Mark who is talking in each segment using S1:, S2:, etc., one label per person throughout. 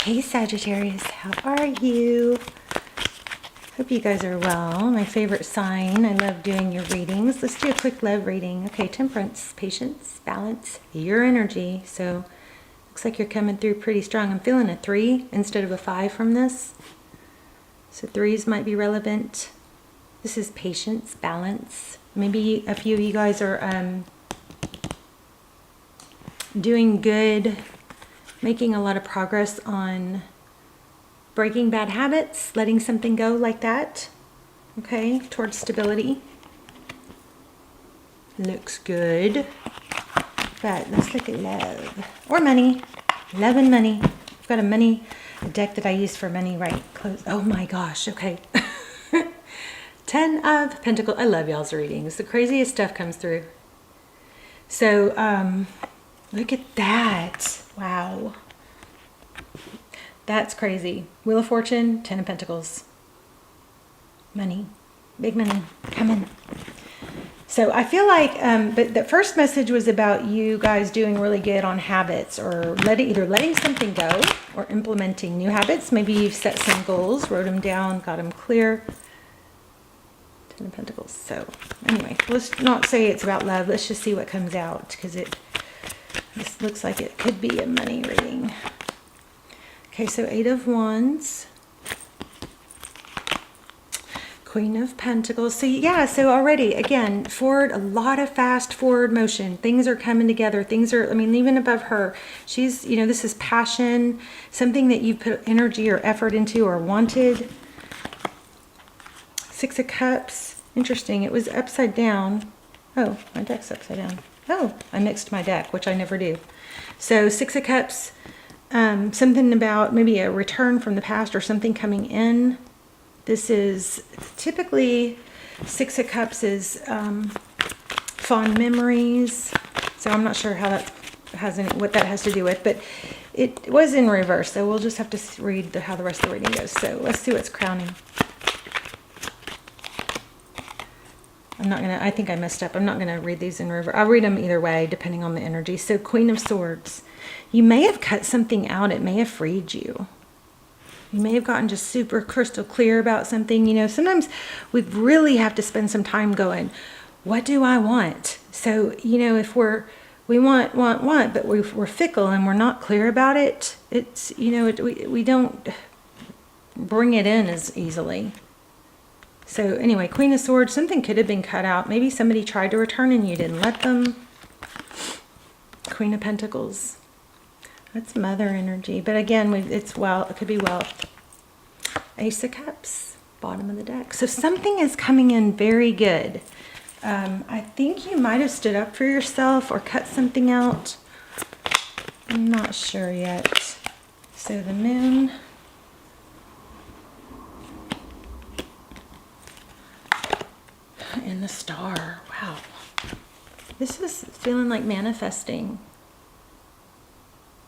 S1: Hey Sagittarius, how are you? Hope you guys are well. My favorite sign. I love doing your readings. Let's do a quick love reading. Okay, temperance, patience, balance, your energy. So looks like you're coming through pretty strong. I'm feeling a 3 instead of a 5 from this. So 3s might be relevant. This is patience, balance. Maybe a few of you guys are doing good, making a lot of progress on breaking bad habits, letting something go like that. Okay, towards stability. Looks good. But let's look at love or money. Love and money. I've got a money deck that I use for money right close. Oh my gosh, okay. 10 of Pentacles. I love y'all's readings. The craziest stuff comes through. So, look at that. Wow. That's crazy. Wheel of Fortune, 10 of Pentacles. Money. Big money. Coming. So I feel like, but the first message was about you guys doing really good on habits or either letting something go or implementing new habits. Maybe you've set some goals, wrote them down, got them clear. 10 of Pentacles. So anyway, let's not say it's about love. Let's just see what comes out because this looks like it could be a money reading. Okay, so 8 of Wands. Queen of Pentacles. So yeah, so already, again, forward, a lot of fast forward motion. Things are coming together. Things are, I mean, even above her, she's, you know, this is passion, something that you put energy or effort into or wanted. 6 of Cups. Interesting. It was upside down. Oh, my deck's upside down. Oh, I mixed my deck, which I never do. So 6 of Cups, something about maybe a return from the past or something coming in. This is typically 6 of Cups is fond memories. So I'm not sure how that has what that has to do with, but it was in reverse. So we'll just have to read how the rest of the reading goes. So let's see what's crowning. I think I messed up. I'm not gonna read these in reverse. I'll read them either way, depending on the energy. So Queen of Swords. You may have cut something out. It may have freed you. You may have gotten just super crystal clear about something. You know, sometimes we really have to spend some time going, what do I want? So, you know, if we want, but we're fickle and we're not clear about it, it's, you know, we don't bring it in as easily. So anyway, Queen of Swords, something could have been cut out. Maybe somebody tried to return and you didn't let them. Queen of Pentacles. That's mother energy. But again, it could be wealth. Ace of Cups, bottom of the deck. So something is coming in very good. I think you might have stood up for yourself or cut something out. I'm not sure yet. So the Moon. And the Star. Wow. This is feeling like manifesting.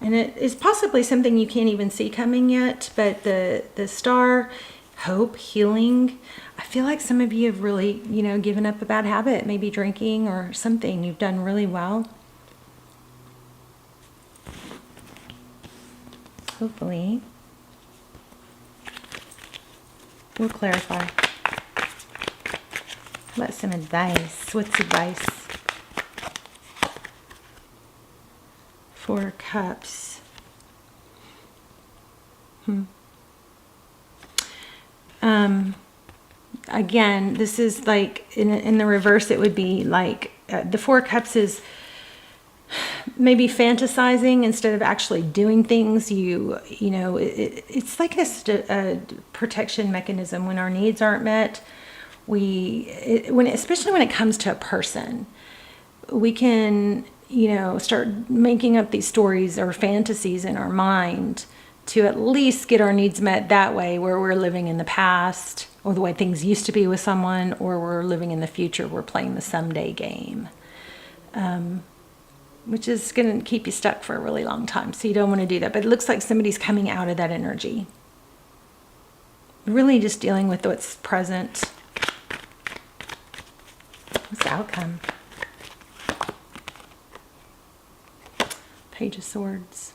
S1: And it is possibly something you can't even see coming yet, but the Star, hope, healing. I feel like some of you have really, you know, given up a bad habit, maybe drinking or something. You've done really well. Hopefully. We'll clarify. What's some advice? What's advice? 4 Cups. Again, this is like in the reverse. It would be like the 4 Cups is maybe fantasizing instead of actually doing things. You know, it's like a protection mechanism when our needs aren't met. Especially when it comes to a person, we can, you know, start making up these stories or fantasies in our mind to at least get our needs met that way, where we're living in the past or the way things used to be with someone, or we're living in the future. We're playing the someday game, which is going to keep you stuck for a really long time. So you don't want to do that. But it looks like somebody's coming out of that energy. Really just dealing with what's present. What's the outcome? Page of Swords.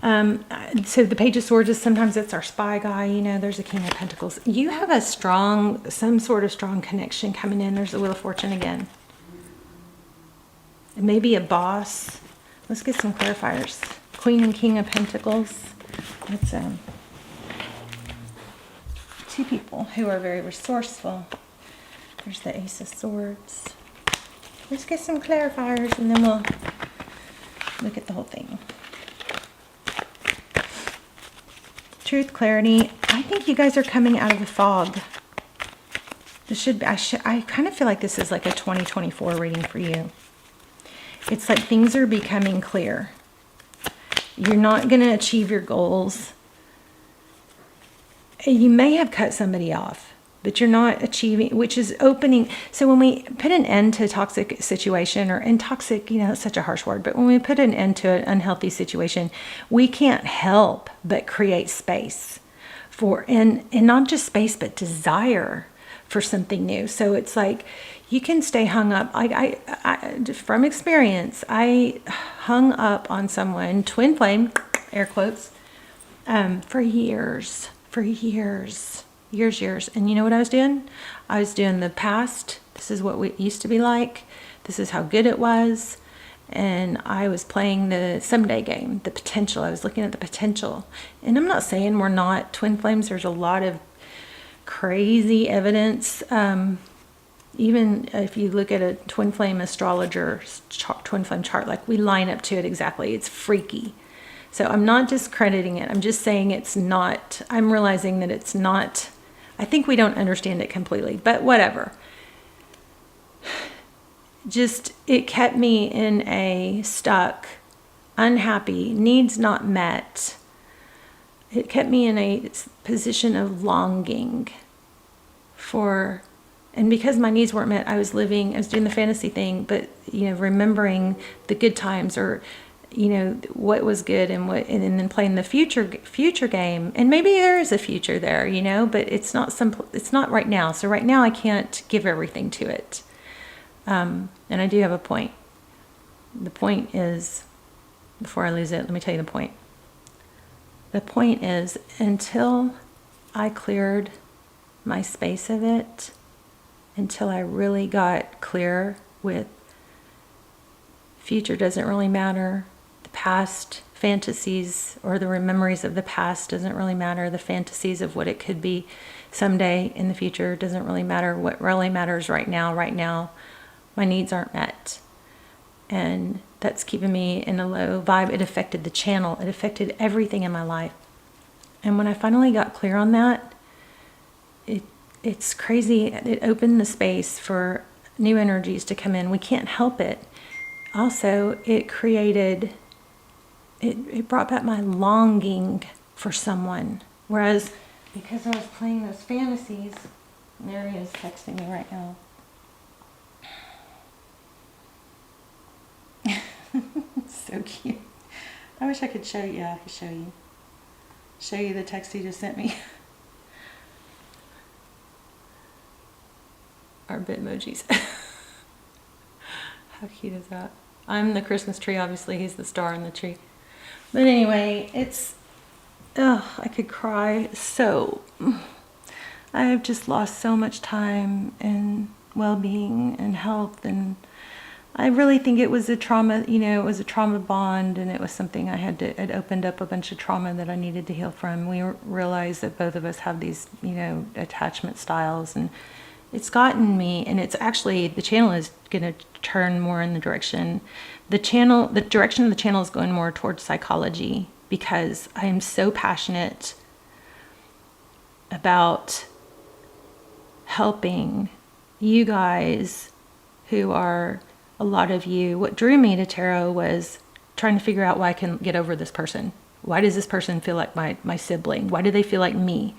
S1: So the Page of Swords is sometimes it's our spy guy, you know, there's a King of Pentacles. You have a some sort of strong connection coming in. There's the Wheel of Fortune again. It may be a boss. Let's get some clarifiers. Queen and King of Pentacles. It's two people who are very resourceful. There's the Ace of Swords. Let's get some clarifiers and then we'll look at the whole thing. Truth, clarity. I think you guys are coming out of the fog. This should be, I kind of feel like this is like a 2024 reading for you. It's like things are becoming clear. You're not going to achieve your goals. You may have cut somebody off, but you're not achieving, which is opening. So when we put an end to a toxic situation, and toxic, you know, it's such a harsh word, but when we put an end to an unhealthy situation, we can't help but create space for, and not just space, but desire for something new. So it's like, you can stay hung up. I from experience, I hung up on someone, twin flame, air quotes, for years. And you know what I was doing? I was doing the past. This is what it used to be like. This is how good it was. And I was playing the someday game, the potential. I was looking at the potential. And I'm not saying we're not twin flames. There's a lot of crazy evidence. Even if you look at a twin flame astrologer twin flame chart, like we line up to it exactly. It's freaky. So I'm not discrediting it. I'm just saying it's not, I'm realizing that it's not, I think we don't understand it completely, but whatever. Just, it kept me in a stuck, unhappy, needs not met. It kept me in a position of longing for, and because my needs weren't met, I was doing the fantasy thing, but, you know, remembering the good times, or, you know, what was good, and then playing the future game. And maybe there is a future there, you know, but it's not right now. So right now I can't give everything to it. And I do have a point. The point is, before I lose it, let me tell you the point. The point is, until I cleared my space of it, until I really got clear with future doesn't really matter, the past fantasies or the memories of the past doesn't really matter, the fantasies of what it could be someday in the future doesn't really matter. What really matters right now, my needs aren't met. And that's keeping me in a low vibe. It affected the channel. It affected everything in my life. And when I finally got clear on that, it's crazy. It opened the space for new energies to come in. We can't help it. Also, it brought back my longing for someone. Whereas, because I was playing those fantasies, and there he is texting me right now. So cute. I wish I could show you. Yeah, I could show you the text he just sent me. Our Bitmojis. How cute is that? I'm the Christmas tree, obviously. He's the star in the tree. But anyway, I could cry. So, I have just lost so much time and well-being and health, and I really think it was a trauma, you know, it was a trauma bond, and it was something it opened up a bunch of trauma that I needed to heal from. We realized that both of us have these, you know, attachment styles, and it's gotten me, and it's actually, the channel is going to turn more in the direction. The direction of the channel is going more towards psychology, because I am so passionate about helping you guys who are, a lot of you, what drew me to tarot was trying to figure out why I can get over this person. Why does this person feel like my sibling? Why do they feel like me?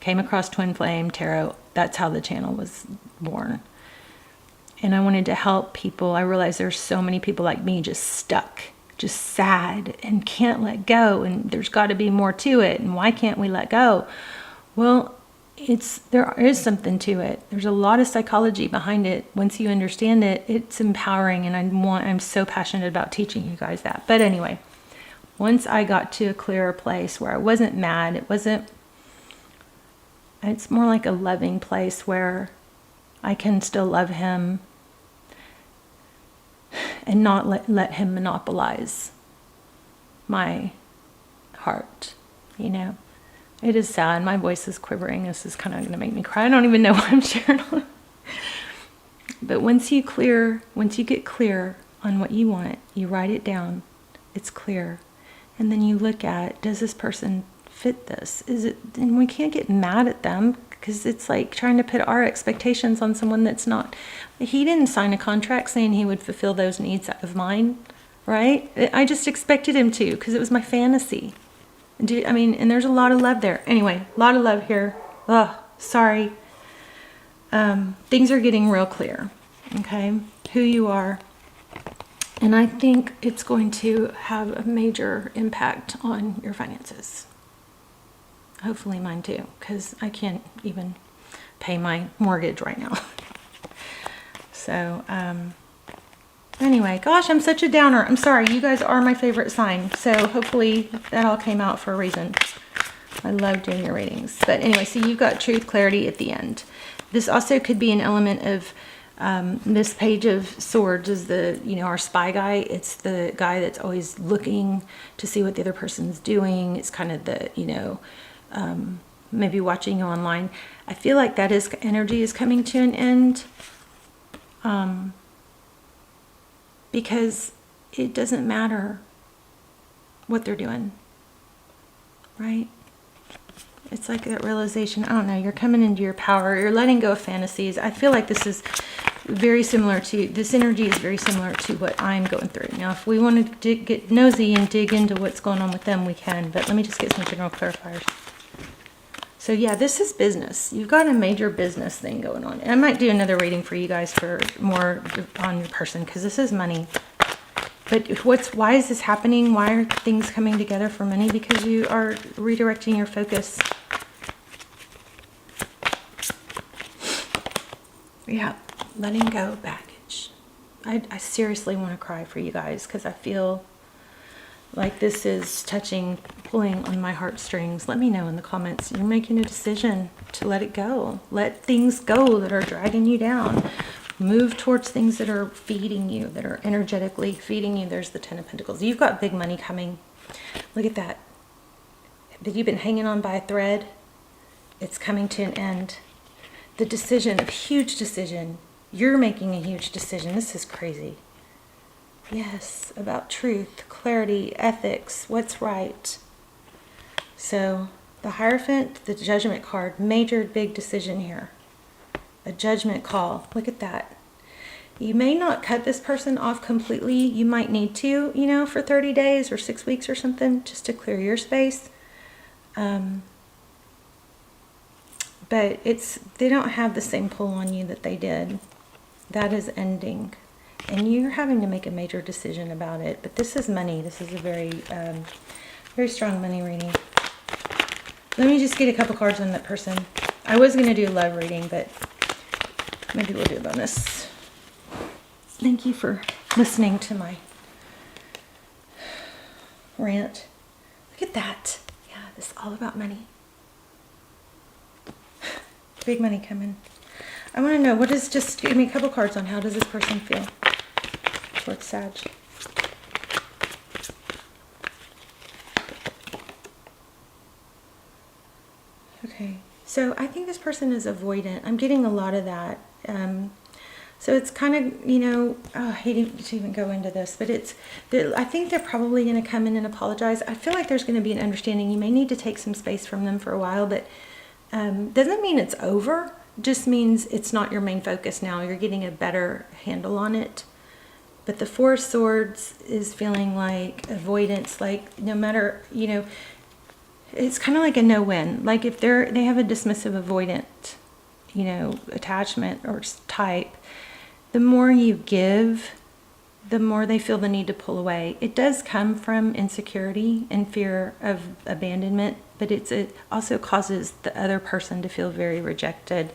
S1: Came across Twin Flame Tarot. That's how the channel was born. And I wanted to help people. I realized there's so many people like me just stuck, just sad and can't let go. And there's got to be more to it. And why can't we let go? Well, there is something to it. There's a lot of psychology behind it. Once you understand it, it's empowering. And I'm so passionate about teaching you guys that. But anyway, Once I got to a clearer place where I wasn't mad, it's more like a loving place where I can still love him and not let him monopolize my heart, you know. It is sad. My voice is quivering. This is kind of going to make me cry. I don't even know what I'm sharing on. But once you get clear on what you want, you write it down. It's clear. And then you look at, does this person fit this? And we can't get mad at them, because it's like trying to put our expectations on someone that's not. He didn't sign a contract saying he would fulfill those needs of mine, right? I just expected him to, because it was my fantasy. And there's a lot of love there. Anyway, a lot of love here. Oh, sorry. Things are getting real clear, okay? Who you are. And I think it's going to have a major impact on your finances. Hopefully mine too, because I can't even pay my mortgage right now. So, anyway, gosh, I'm such a downer. I'm sorry. You guys are my favorite sign. So hopefully that all came out for a reason. I love doing your readings. But anyway, so you've got truth, clarity at the end. This also could be an element of this Page of Swords is our spy guy. It's the guy that's always looking to see what the other person's doing. It's kind of the, maybe watching you online. I feel like that energy is coming to an end. Because it doesn't matter what they're doing, right? It's like that realization, I don't know, you're coming into your power, you're letting go of fantasies. I feel like this is this energy is very similar to what I'm going through. Now, if we want to get nosy and dig into what's going on with them, we can, but let me just get some general clarifiers. So yeah, this is business. You've got a major business thing going on. And I might do another reading for you guys for more on your person, because this is money. But why is this happening? Why are things coming together for money? Because you are redirecting your focus. Yeah, letting go of baggage. I seriously want to cry for you guys, because I feel like this is pulling on my heartstrings. Let me know in the comments. You're making a decision to let it go. Let things go that are dragging you down. Move towards things that are feeding you, that are energetically feeding you. There's the Ten of Pentacles. You've got big money coming. Look at that. That you've been hanging on by a thread. It's coming to an end. The decision, a huge decision. You're making a huge decision. This is crazy. Yes, about truth, clarity, ethics, what's right. So the Hierophant, the Judgment card, major big decision here. A judgment call. Look at that. You may not cut this person off completely. You might need to, for 30 days or 6 weeks or something, just to clear your space. But they don't have the same pull on you that they did. That is ending. And you're having to make a major decision about it. But this is money. This is a very, very strong money reading. Let me just get a couple cards on that person. I was going to do a love reading, but maybe we'll do a bonus. Thank you for listening to my rant. Look at that. Yeah, this is all about money. Big money coming. I want to know, just give me a couple cards on how does this person feel towards Sag. Okay, so I think this person is avoidant. I'm getting a lot of that. So it's kind of, I hate to even go into this, but I think they're probably going to come in and apologize. I feel like there's going to be an understanding. You may need to take some space from them for a while, but doesn't mean it's over. Just means it's not your main focus now. You're getting a better handle on it. But the Four of Swords is feeling like avoidance, like no matter, it's kind of like a no-win. Like if they have a dismissive avoidant, attachment or type, the more you give, the more they feel the need to pull away. It does come from insecurity and fear of abandonment, but it also causes the other person to feel very rejected,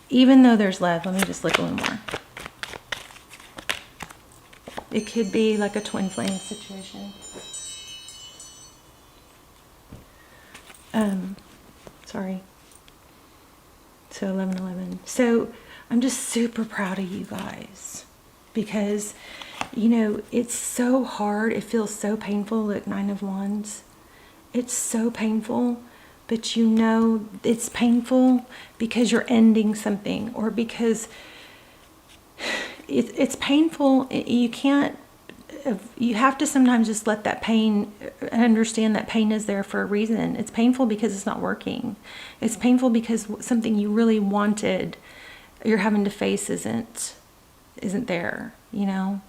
S1: even though there's love. Let me just look a little more. It could be like a twin flame situation. Sorry. So 11/11. So I'm just super proud of you guys, because, you know, it's so hard. It feels so painful. Look, 9 of Wands. It's so painful, but you know it's painful because you're ending something, or because it's painful. You can't, you have to sometimes just let that pain, understand that pain is there for a reason. It's painful because it's not working. It's painful because something you really wanted, you're having to face isn't there, you know?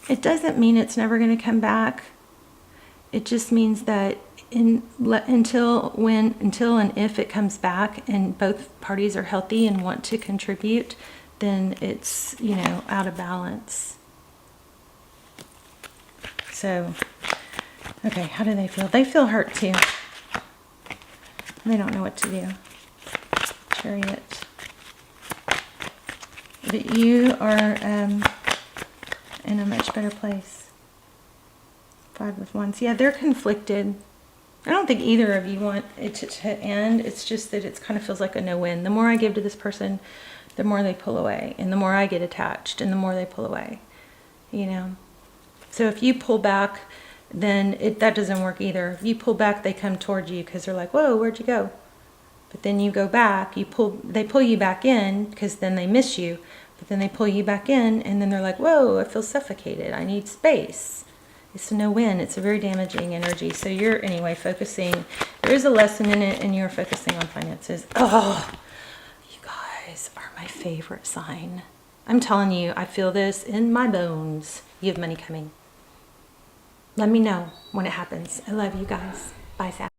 S1: It doesn't mean it's never going to come back. It just means that until and if it comes back and both parties are healthy and want to contribute, then it's, you know, out of balance. So, okay, how do they feel? They feel hurt too. They don't know what to do. Chariot. But you are in a much better place. 5 of Wands. Yeah, they're conflicted. I don't think either of you want it to end. It's just that it kind of feels like a no-win. The more I give to this person, the more they pull away. And the more I get attached, and the more they pull away. You know? So if you pull back, then that doesn't work either. If you pull back, they come towards you because they're like, whoa, where'd you go? But then you go back, they pull you back in because then they miss you. But then they pull you back in, and then they're like, whoa, I feel suffocated. I need space. It's a no-win. It's a very damaging energy. So you're, anyway, focusing. There is a lesson in it, and you're focusing on finances. Oh, you guys are my favorite sign. I'm telling you, I feel this in my bones. You have money coming. Let me know when it happens. I love you guys. Bye, Sag.